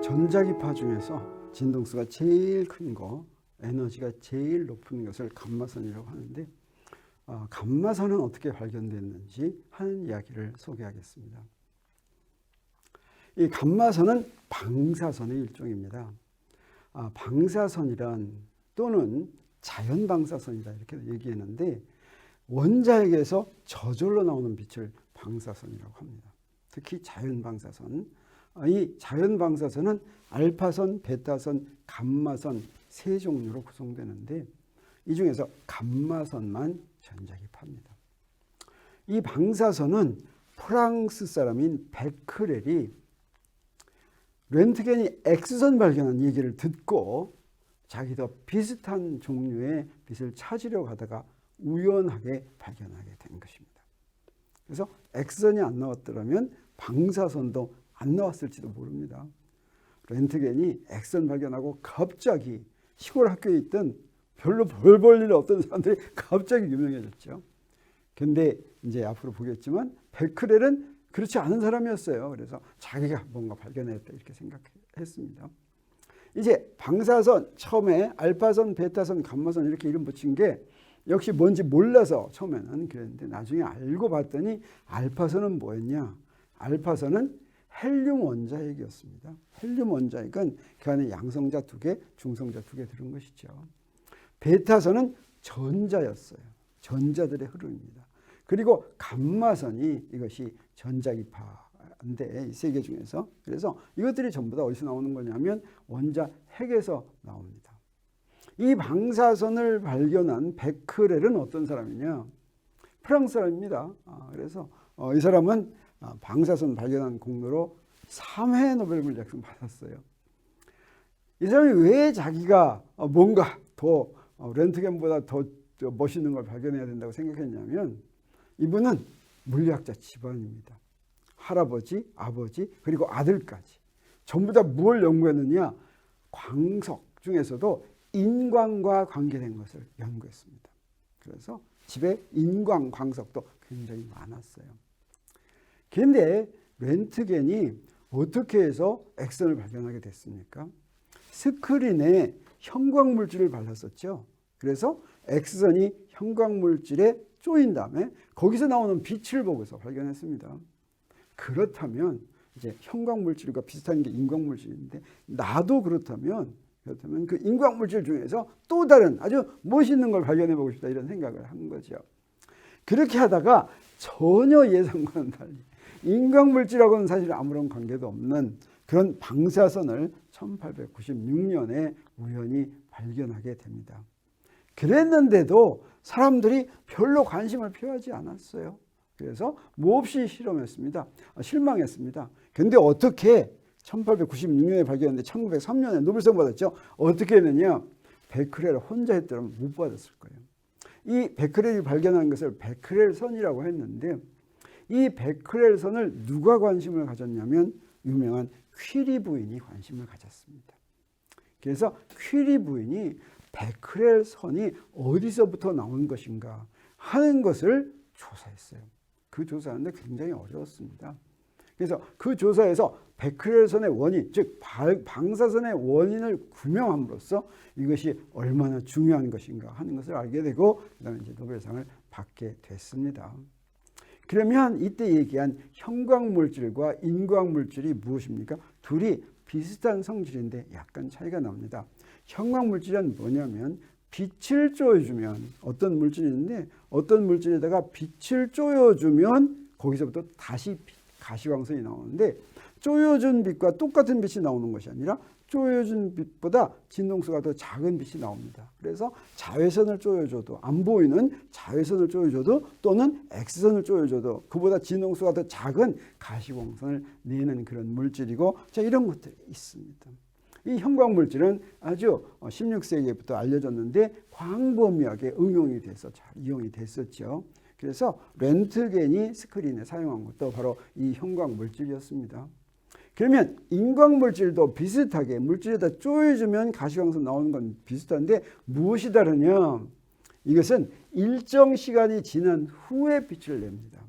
전자기파 중에서 진동수가 제일 큰 거, 에너지가 제일 높은 것을 감마선이라고 하는데, 감마선은 어떻게 발견됐는지 하는 이야기를 소개하겠습니다. 이 감마선은 방사선의 일종입니다. 방사선이란 또는 자연방사선이다 이렇게 얘기했는데, 원자핵에서 저절로 나오는 빛을 방사선이라고 합니다. 특히 자연방사선. 이 자연방사선은 알파선, 베타선, 감마선 세 종류로 구성되는데, 이 중에서 감마선만 전자기파입니다. 이 방사선은 프랑스 사람인 베크렐이 렌트겐이 X선 발견한 얘기를 듣고 자기도 비슷한 종류의 빛을 찾으려고 하다가 우연하게 발견하게 된 것입니다. 그래서 X선이 안 나왔더라면 방사선도 안 나왔을지도 모릅니다. 렌트겐이 X선 발견하고 갑자기 시골 학교에 있던 별로 별 볼 일 없던 사람들이 갑자기 유명해졌죠. 근데 이제 앞으로 보겠지만 베크렐은 그렇지 않은 사람이었어요. 그래서 자기가 뭔가 발견했다 이렇게 생각했습니다. 이제 방사선 처음에 알파선, 베타선, 감마선 이렇게 이름 붙인 게 역시 뭔지 몰라서 처음에는 그랬는데, 나중에 알고 봤더니 알파선은 뭐였냐? 알파선은 헬륨 원자핵이었습니다. 헬륨 원자핵은 그 안에 양성자 2개, 중성자 2개 들은 것이죠. 베타선은 전자였어요. 전자들의 흐름입니다. 그리고 감마선이 이것이 전자기파인데, 이 세 개 중에서. 그래서 이것들이 전부 다 어디서 나오는 거냐면 원자 핵에서 나옵니다. 이 방사선을 발견한 베크렐은 어떤 사람이냐? 프랑스 사람입니다. 그래서 이 사람은 방사선 발견한 공로로 3회 노벨 물리학상 받았어요. 이 사람이 왜 자기가 뭔가 더 렌트겐보다 더 멋있는 걸 발견해야 된다고 생각했냐면, 이분은 물리학자 집안입니다. 할아버지, 아버지, 그리고 아들까지 전부 다 뭘 연구했느냐? 광석 중에서도 인광과 관계된 것을 연구했습니다. 그래서 집에 인광 광석도 굉장히 많았어요. 그런데 렌트겐이 어떻게 해서 X선을 발견하게 됐습니까? 스크린에 형광물질을 발랐었죠. 그래서 X선이 형광물질에 쪼인 다음에 거기서 나오는 빛을 보고서 발견했습니다. 그렇다면 이제 형광물질과 비슷한 게 인광물질인데, 나도 그렇다면 그 인광물질 중에서 또 다른 아주 멋있는 걸 발견해 보고 싶다 이런 생각을 한 거죠. 그렇게 하다가 전혀 예상과는 달리 인광물질하고는 사실 아무런 관계도 없는 그런 방사선을 1896년에 우연히 발견하게 됩니다. 그랬는데도 사람들이 별로 관심을 표하지 않았어요. 그래서 몹시 실망했습니다. 그런데 어떻게 1896년에 발견했는데 1903년에 노벨상 받았죠. 어떻게 했느냐? 베크렐 혼자 했더라면 못 받았을 거예요. 이 베크렐이 발견한 것을 베크렐선이라고 했는데, 이 베크렐선을 누가 관심을 가졌냐면 유명한 퀴리 부인이 관심을 가졌습니다. 그래서 퀴리 부인이 베크렐선이 어디서부터 나온 것인가 하는 것을 조사했어요. 그 조사하는데 굉장히 어려웠습니다. 그래서 그 조사에서 베크렐선의 원인, 즉 방사선의 원인을 규명함으로써 이것이 얼마나 중요한 것인가 하는 것을 알게 되고, 그다음에 이제 노벨상을 받게 됐습니다. 그러면 이때 얘기한 형광물질과 인광물질이 무엇입니까? 둘이 비슷한 성질인데 약간 차이가 납니다. 형광물질은 뭐냐면 빛을 쪼여주면, 어떤 물질이 있는데 어떤 물질에다가 빛을 쪼여주면 거기서부터 다시 가시광선이 나오는데, 쪼여준 빛과 똑같은 빛이 나오는 것이 아니라 쪼여준 빛보다 진동수가 더 작은 빛이 나옵니다. 그래서 자외선을 쪼여줘도, 안 보이는 자외선을 쪼여줘도 또는 X선을 쪼여줘도 그보다 진동수가 더 작은 가시광선을 내는 그런 물질이고, 자, 이런 것들이 있습니다. 이 형광물질은 아주 16세기부터 알려졌는데 광범위하게 응용이 돼서 잘 이용이 됐었죠. 그래서 렌트겐이 스크린에 사용한 것도 바로 이 형광물질이었습니다. 그러면 인광물질도 비슷하게 물질에다 쪼여주면 가시광선 나오는 건 비슷한데 무엇이 다르냐? 이것은 일정 시간이 지난 후에 빛을 냅니다.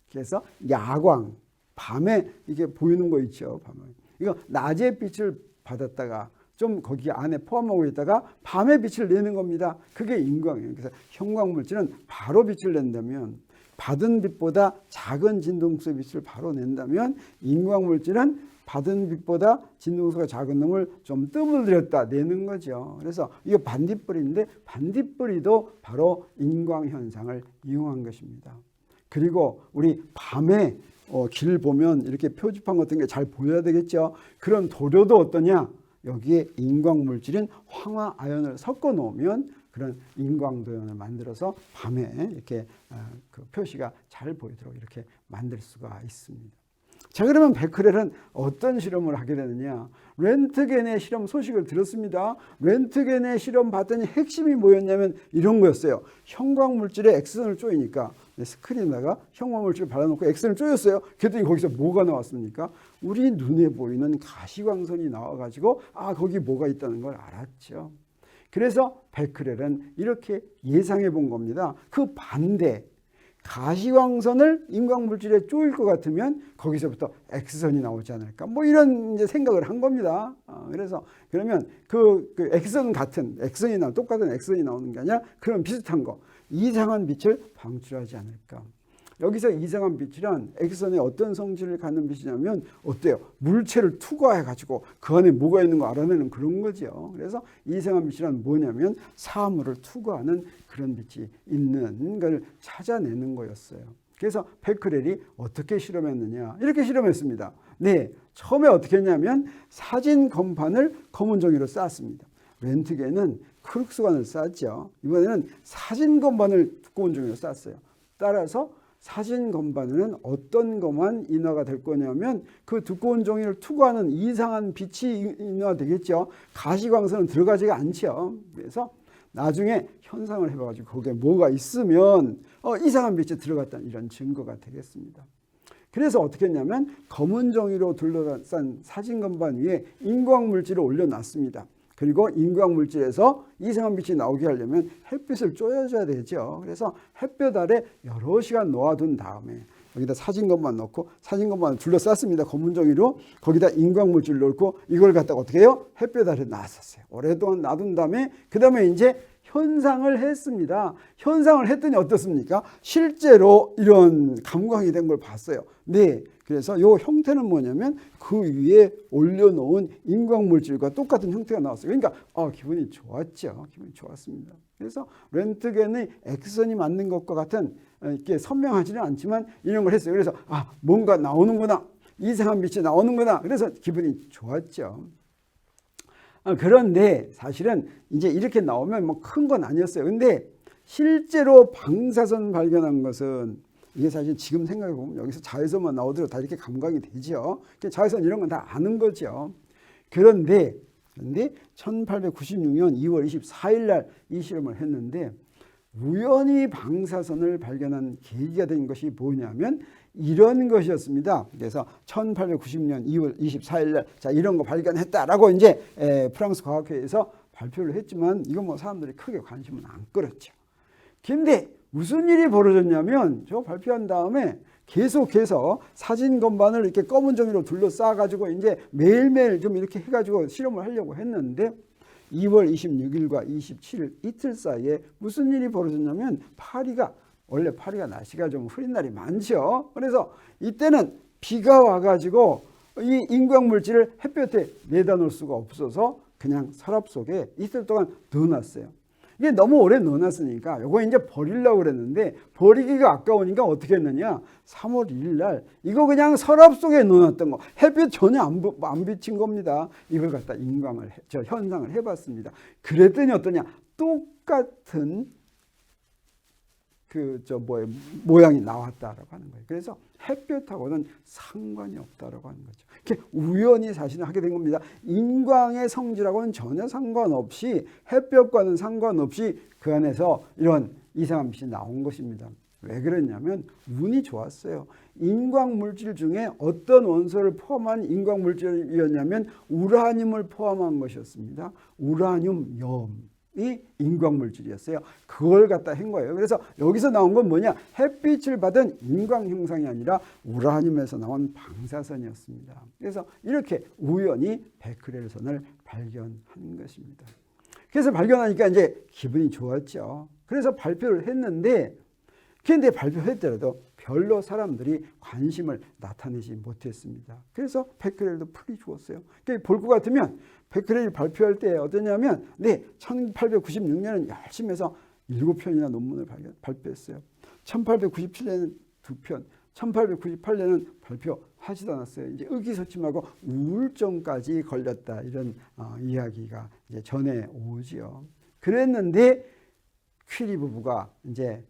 그래서 야광, 밤에 이게 보이는 거 있죠. 밤에. 이거 낮에 빛을 받았다가 좀 거기 안에 포함하고 있다가 밤에 빛을 내는 겁니다. 그게 인광이에요. 그래서 형광물질은 바로 빛을 낸다면, 받은 빛보다 작은 진동수의 빛을 바로 낸다면, 인광물질은 받은 빛보다 진동수가 작은 놈을 좀 뜸을 들였다 내는 거죠. 그래서 이거 반딧불인데 반딧불이도 바로 인광 현상을 이용한 것입니다. 그리고 우리 밤에 길 보면 이렇게 표지판 같은 게 잘 보여야 되겠죠. 그런 도료도 어떠냐? 여기에 인광물질인 황화아연을 섞어 놓으면 그런 인광도연을 만들어서 밤에 이렇게 그 표시가 잘 보이도록 이렇게 만들 수가 있습니다. 자, 그러면 베크렐은 어떤 실험을 하게 되느냐? 렌트겐의 실험 소식을 들었습니다. 렌트겐의 실험 봤더니 핵심이 뭐였냐면 이런 거였어요. 형광물질에 X선을 쪼이니까 스크린에다가 형광물질을 발라놓고 X선을 쪼였어요. 그랬더니 거기서 뭐가 나왔습니까? 우리 눈에 보이는 가시광선이 나와가지고 거기 뭐가 있다는 걸 알았죠. 그래서 베크렐은 이렇게 예상해 본 겁니다. 그 반대, 가시광선을 인광물질에 쪼일 것 같으면 거기서부터 X선이 나오지 않을까, 뭐 이런 이제 생각을 한 겁니다. 그래서 그러면 그 X선 같은 X선이 똑같은 X선이 나오는 게 아니라 그런 비슷한 거, 이상한 빛을 방출하지 않을까. 여기서 이상한 빛이란 X선의 어떤 성질을 갖는 빛이냐면 어때요? 물체를 투과해 가지고 그 안에 뭐가 있는 거 알아내는 그런 거죠. 그래서 이상한 빛이란 뭐냐면 사물을 투과하는 그런 빛이 있는 걸 찾아내는 거였어요. 그래서 베크렐이 어떻게 실험했느냐? 이렇게 실험했습니다. 네, 처음에 어떻게 했냐면 사진 건판을 검은 종이로 쌌습니다. 렌트겐은 크룩스관을 쌌죠. 이번에는 사진 건판을 두꺼운 종이로 쌌어요. 따라서 사진 건반에는 어떤 것만 인화가 될 거냐면 그 두꺼운 종이를 투과하는 이상한 빛이 인화되겠죠. 가시광선은 들어가지가 않죠. 그래서 나중에 현상을 해봐가지고 거기에 뭐가 있으면 이상한 빛이 들어갔다는 이런 증거가 되겠습니다. 그래서 어떻게 했냐면 검은 종이로 둘러싼 사진 건반 위에 인광물질을 올려놨습니다. 그리고 인광물질에서 이상한 빛이 나오게 하려면 햇빛을 쪼여줘야 되죠. 그래서 햇볕 아래 여러 시간 놓아둔 다음에 여기다 사진건만 넣고 사진건만을 둘러쌌습니다. 검은 종이로. 거기다 인광물질을 넣고 이걸 갖다가 어떻게 해요? 햇볕 아래 놨었어요. 오랫동안 놔둔 다음에 그 다음에 이제 현상을 했습니다. 현상을 했더니 어떻습니까? 실제로 이런 감광이 된 걸 봤어요. 네. 그래서 이 형태는 뭐냐면 그 위에 올려놓은 인광물질과 똑같은 형태가 나왔어요. 그러니까 기분이 좋았죠. 기분이 좋았습니다. 그래서 렌트겐의 X선이 맞는 것과 같은, 이렇게 선명하지는 않지만 이런 걸 했어요. 그래서 뭔가 나오는구나. 이상한 빛이 나오는구나. 그래서 기분이 좋았죠. 그런데 사실은 이제 이렇게 나오면 뭐 큰 건 아니었어요. 근데 실제로 방사선 발견한 것은 이게 사실 지금 생각해보면 여기서 자외선만 나오더라도 다 이렇게 감광이 되죠. 자외선 이런 건 다 아는 거죠. 그런데 1896년 2월 24일 날 이 실험을 했는데 우연히 방사선을 발견한 계기가 된 것이 뭐냐면 이런 것이었습니다. 그래서 1890년 2월 24일 날 자, 이런 거 발견했다라고 이제 프랑스 과학회에서 발표를 했지만 이건 뭐 사람들이 크게 관심은 안 끌었죠. 근데 무슨 일이 벌어졌냐면 저 발표한 다음에 계속해서 사진 건반을 이렇게 검은 종이로 둘러싸 가지고 이제 매일매일 좀 이렇게 해가지고 실험을 하려고 했는데 2월 26일과 27일 이틀 사이에 무슨 일이 벌어졌냐면 원래 파리가 날씨가 좀 흐린 날이 많죠. 그래서 이때는 비가 와가지고 이 인광물질을 햇볕에 내다 놓을 수가 없어서 그냥 서랍 속에 이틀 동안 넣어놨어요. 이게 너무 오래 넣어놨으니까 이거 이제 버리려고 그랬는데 버리기가 아까우니까 어떻게 했느냐. 3월 1일 날 이거 그냥 서랍 속에 넣어놨던 거 햇빛 전혀 안 비친 겁니다. 이걸 갖다 현상을 해봤습니다. 그랬더니 어떠냐. 똑같은 모양이 나왔다라고 하는 거예요. 그래서 햇볕하고는 상관이 없다라고 하는 거죠. 이렇게 우연히 사실은 하게 된 겁니다. 인광의 성질하고는 전혀 상관없이 햇볕과는 상관없이 그 안에서 이런 이상한 빛이 나온 것입니다. 왜 그랬냐면 운이 좋았어요. 인광물질 중에 어떤 원소를 포함한 인광물질이었냐면 우라늄을 포함한 것이었습니다. 우라늄 염. 이 인광물질이었어요. 그걸 갖다 한 거예요. 그래서 여기서 나온 건 뭐냐? 햇빛을 받은 인광 형상이 아니라 우라늄에서 나온 방사선이었습니다. 그래서 이렇게 우연히 베크렐선을 발견한 것입니다. 그래서 발견하니까 이제 기분이 좋았죠. 그래서 발표를 했는데, 그런데 발표했더라도 별로 사람들이 관심을 나타내지 못했습니다. 그래서 베크렐도 풀이 죽었어요. 볼 것 같으면 베크렐이 발표할 때 어떠냐면 1896년은 열심히 해서 7편이나 논문을 발표했어요. 1897년에는 2편, 1898년에는 발표하지도 않았어요. 이제 의기소침하고 우울증까지 걸렸다, 이런 이야기가 이제 전해 오지요. 그랬는데 퀴리 부부가 이제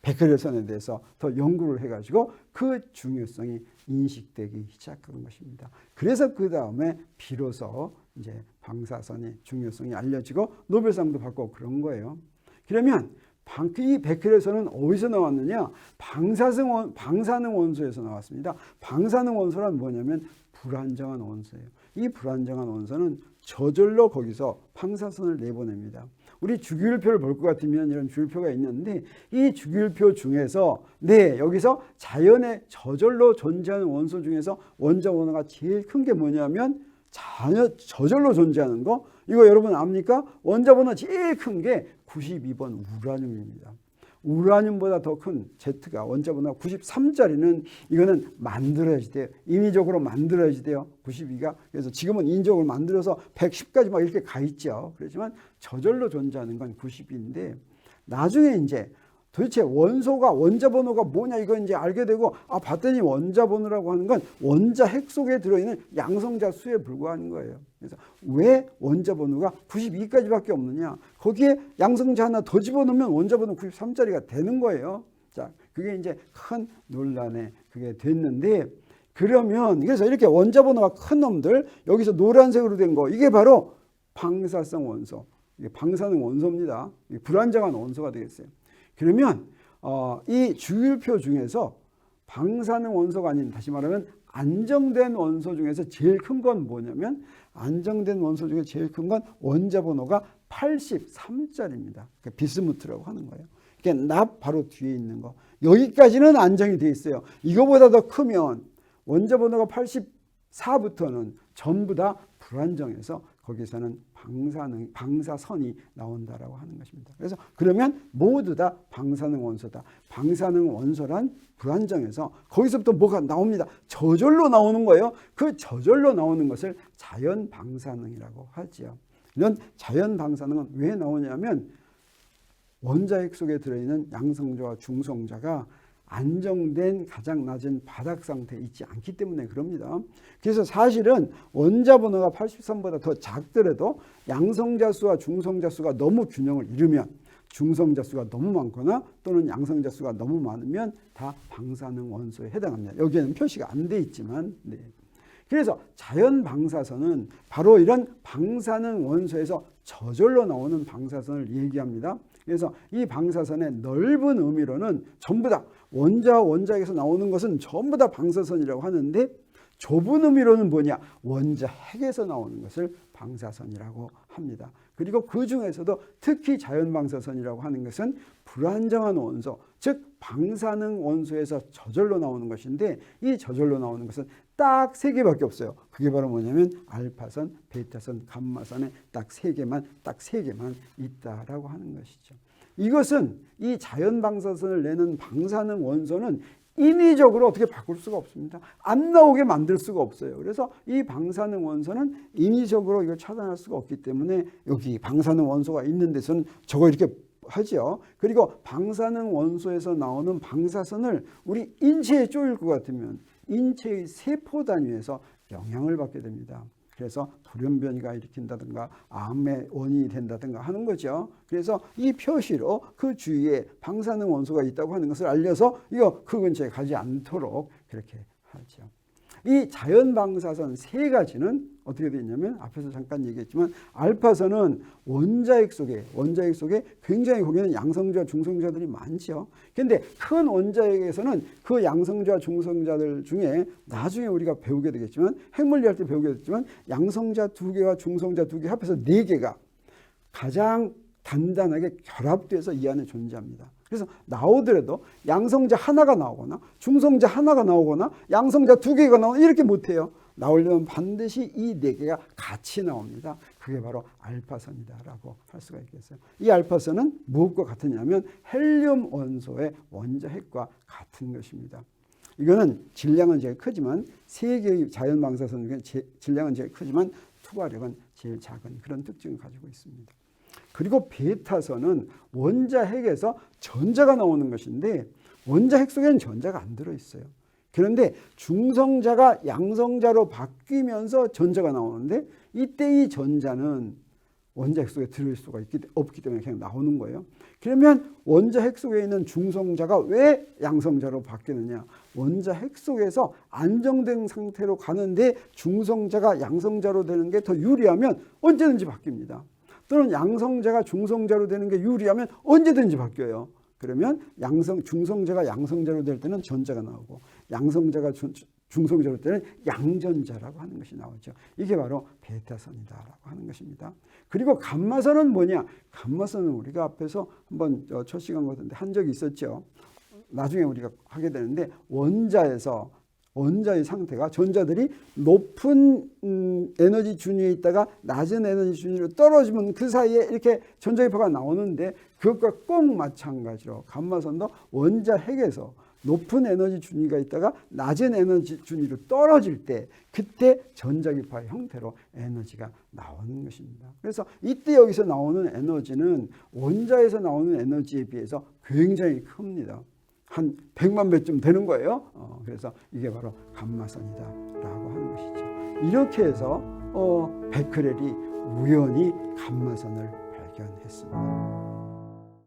베크렐선에 대해서 더 연구를 해가지고 그 중요성이 인식되기 시작한 것입니다. 그래서 그 다음에 비로소 이제 방사선의 중요성이 알려지고 노벨상도 받고 그런 거예요. 그러면 이 베크렐선은 어디서 나왔느냐? 방사능 원소에서 나왔습니다. 방사능 원소란 뭐냐면 불안정한 원소예요. 이 불안정한 원소는 저절로 거기서 방사선을 내보냅니다. 우리 주기율표를 볼 것 같으면 이런 주기율표가 있는데, 이 주기율표 중에서 여기서 자연에 저절로 존재하는 원소 중에서 원자 번호가 제일 큰 게 뭐냐면 저절로 존재하는 거, 이거 여러분 압니까? 원자 번호 제일 큰 게 92번 우라늄입니다. 우라늄보다 더 큰 Z가 원자 번호가 93짜리는 이거는 만들어야지 돼요. 인위적으로 만들어야지 돼요. 92가. 그래서 지금은 인위적으로 만들어서 110까지 막 이렇게 가 있죠. 그렇지만 저절로 존재하는 건 92인데, 나중에 이제 도대체 원자 번호가 뭐냐, 이거 이제 알게 되고, 봤더니 원자 번호라고 하는 건 원자 핵 속에 들어있는 양성자 수에 불과한 거예요. 그래서 왜 원자 번호가 92까지밖에 없느냐? 거기에 양성자 하나 더 집어넣으면 원자 번호 93짜리가 되는 거예요. 자, 그게 이제 큰 논란에 그게 됐는데, 그래서 이렇게 원자 번호가 큰 놈들, 여기서 노란색으로 된 거, 이게 바로 방사성 원소, 이게 방사능 원소입니다. 이게 불안정한 원소가 되겠어요. 그러면 이 주기율표 중에서 방사능 원소가 아닌, 다시 말하면 안정된 원소 중에서 제일 큰 건 뭐냐면, 안정된 원소 중에 제일 큰 건 원자 번호가 83짜리입니다. 그러니까 비스무트라고 하는 거예요. 그러니까 납 바로 뒤에 있는 거. 여기까지는 안정이 돼 있어요. 이거보다 더 크면 원자 번호가 84부터는 전부 다 불안정해서 거기서는 방사선이 나온다라고 하는 것입니다. 그래서 그러면 모두 다 방사능 원소다. 방사능 원소란 불안정해서 거기서부터 뭐가 나옵니다. 저절로 나오는 거예요. 그 저절로 나오는 것을 자연 방사능이라고 하지요. 이런 자연 방사능은 왜 나오냐면 원자핵 속에 들어있는 양성자와 중성자가 안정된 가장 낮은 바닥 상태에 있지 않기 때문에 그럽니다. 그래서 사실은 원자 번호가 83보다 더 작더라도 양성자 수와 중성자 수가 너무 균형을 이루면, 중성자 수가 너무 많거나 또는 양성자 수가 너무 많으면 다 방사능 원소에 해당합니다. 여기에는 표시가 안 돼 있지만, 그래서 자연 방사선은 바로 이런 방사능 원소에서 저절로 나오는 방사선을 얘기합니다. 그래서 이 방사선의 넓은 의미로는 전부 다 원자에서 나오는 것은 전부 다 방사선이라고 하는데, 좁은 의미로는 뭐냐? 원자 핵에서 나오는 것을 방사선이라고 합니다. 그리고 그 중에서도 특히 자연 방사선이라고 하는 것은 불안정한 원소, 즉 방사능 원소에서 저절로 나오는 것인데, 이 저절로 나오는 것은 딱 3개밖에 없어요. 그게 바로 뭐냐면 알파선, 베타선, 감마선에 딱 3개만 있다라고 하는 것이죠. 이것은 이 자연 방사선을 내는 방사능 원소는 인위적으로 어떻게 바꿀 수가 없습니다. 안 나오게 만들 수가 없어요. 그래서 이 방사능 원소는 인위적으로 이걸 차단할 수가 없기 때문에 여기 방사능 원소가 있는 데서는 저거 이렇게 하죠. 그리고 방사능 원소에서 나오는 방사선을 우리 인체에 쪼일 것 같으면 인체의 세포 단위에서 영향을 받게 됩니다. 그래서 돌연변이가 일으킨다든가 암의 원인이 된다든가 하는 거죠. 그래서 이 표시로 그 주위에 방사능 원소가 있다고 하는 것을 알려서 그 근처에 가지 않도록 그렇게 하죠. 이 자연 방사선 3가지는 어떻게 되어 있냐면, 앞에서 잠깐 얘기했지만 알파선은 원자핵 속에 굉장히 거기는 양성자, 중성자들이 많죠. 그런데 큰 원자핵에서는 그 양성자, 중성자들 중에 나중에 우리가 배우게 되겠지만, 핵물리할 때 배우게 되겠지만, 양성자 2개와 중성자 2개 합해서 4개가 가장 단단하게 결합돼서 이 안에 존재합니다. 그래서 나오더라도 양성자 하나가 나오거나 중성자 하나가 나오거나 양성자 두 개가 나오거나 이렇게 못해요. 나오려면 반드시 이 네 개가 같이 나옵니다. 그게 바로 알파선이다라고 할 수가 있겠어요. 이 알파선은 무엇과 같으냐면 헬륨 원소의 원자핵과 같은 것입니다. 이거는 질량은 제일 크지만 세 개의 자연 방사선 중에 질량은 제일 크지만 투과력은 제일 작은 그런 특징을 가지고 있습니다. 그리고 베타선은 원자핵에서 전자가 나오는 것인데 원자핵 속에는 전자가 안 들어있어요. 그런데 중성자가 양성자로 바뀌면서 전자가 나오는데 이때 이 전자는 원자핵 속에 들어있을 수가 없기 때문에 그냥 나오는 거예요. 그러면 원자핵 속에 있는 중성자가 왜 양성자로 바뀌느냐? 원자핵 속에서 안정된 상태로 가는데 중성자가 양성자로 되는 게 더 유리하면 언제든지 바뀝니다. 또는 양성자가 중성자로 되는 게 유리하면 언제든지 바뀌어요. 그러면 중성자가 양성자로 될 때는 전자가 나오고 양성자가 중성자로 될 때는 양전자라고 하는 것이 나오죠. 이게 바로 베타선이다라고 하는 것입니다. 그리고 감마선은 뭐냐? 감마선은 우리가 앞에서 한번 첫 시간 같은데 한 적이 있었죠. 나중에 우리가 하게 되는데 원자의 상태가 전자들이 높은 에너지 준위에 있다가 낮은 에너지 준위로 떨어지면 그 사이에 이렇게 전자기파가 나오는데 그것과 꼭 마찬가지로 감마선도 원자핵에서 높은 에너지 준위가 있다가 낮은 에너지 준위로 떨어질 때 그때 전자기파의 형태로 에너지가 나오는 것입니다. 그래서 이때 여기서 나오는 에너지는 원자에서 나오는 에너지에 비해서 굉장히 큽니다. 한 100만 배쯤 되는 거예요. 그래서 이게 바로 감마선이다라고 하는 것이죠. 이렇게 해서 베크렐이 우연히 감마선을 발견했습니다.